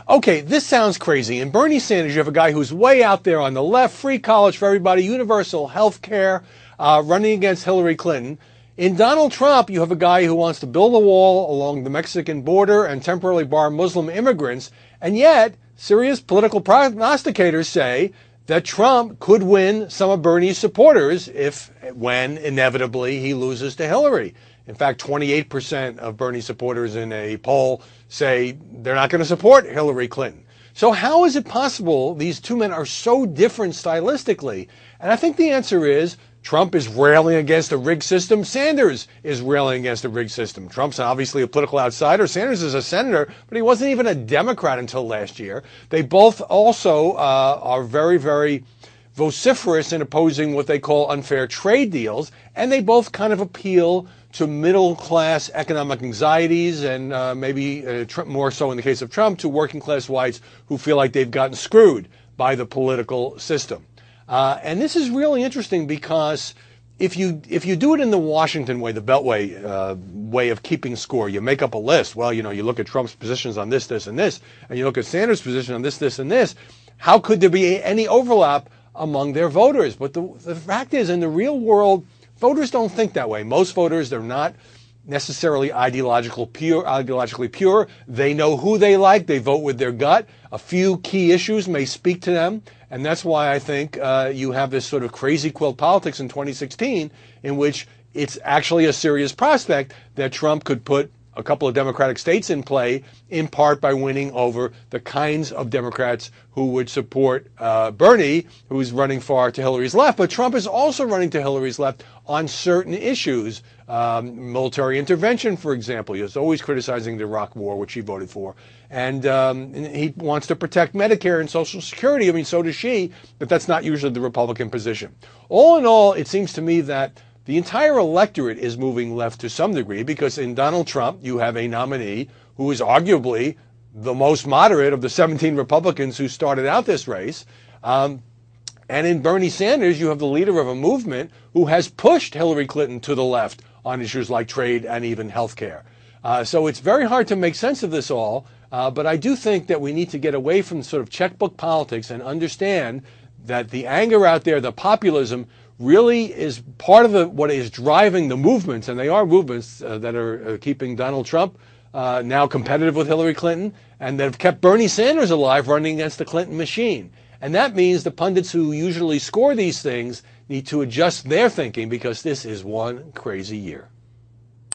Okay, this sounds crazy. In Bernie Sanders, you have a guy who's way out there on the left, free college for everybody, universal health care, running against Hillary Clinton. In Donald Trump, you have a guy who wants to build a wall along the Mexican border and temporarily bar Muslim immigrants. And yet, serious political prognosticators say that Trump could win some of Bernie's supporters when inevitably he loses to Hillary. In fact, 28% of Bernie supporters in a poll say they're not going to support Hillary Clinton. So how is it possible these two men are so different stylistically? And I think the answer is Trump is railing against a rigged system. Sanders is railing against a rigged system. Trump's obviously a political outsider. Sanders is a senator, but he wasn't even a Democrat until last year. They both also are very, very vociferous in opposing what they call unfair trade deals, and they both kind of appeal to middle-class economic anxieties and maybe more so in the case of Trump, to working-class whites who feel like they've gotten screwed by the political system. And this is really interesting because if you do it in the Washington way, the Beltway way of keeping score, you make up a list. Well, you look at Trump's positions on this, this, and this, and you look at Sanders' position on this, this, and this. How could there be any overlap among their voters? But the fact is, in the real world, voters don't think that way. Most voters, they're not necessarily ideologically pure. They know who they like. They vote with their gut. A few key issues may speak to them. And that's why I think you have this sort of crazy quilt politics in 2016 in which it's actually a serious prospect that Trump could put a couple of Democratic states in play, in part by winning over the kinds of Democrats who would support Bernie, who's running far to Hillary's left. But Trump is also running to Hillary's left on certain issues. Military intervention, for example. He was always criticizing the Iraq War, which he voted for. And he wants to protect Medicare and Social Security. I mean, so does she, but that's not usually the Republican position. All in all, it seems to me that the entire electorate is moving left to some degree because in Donald Trump, you have a nominee who is arguably the most moderate of the 17 Republicans who started out this race. And in Bernie Sanders, you have the leader of a movement who has pushed Hillary Clinton to the left on issues like trade and even health care. So it's very hard to make sense of this all. But I do think that we need to get away from sort of checkbook politics and understand that the anger out there, the populism, really is part of what is driving the movements, and they are movements that are keeping Donald Trump now competitive with Hillary Clinton, and that have kept Bernie Sanders alive running against the Clinton machine. And that means the pundits who usually score these things need to adjust their thinking because this is one crazy year.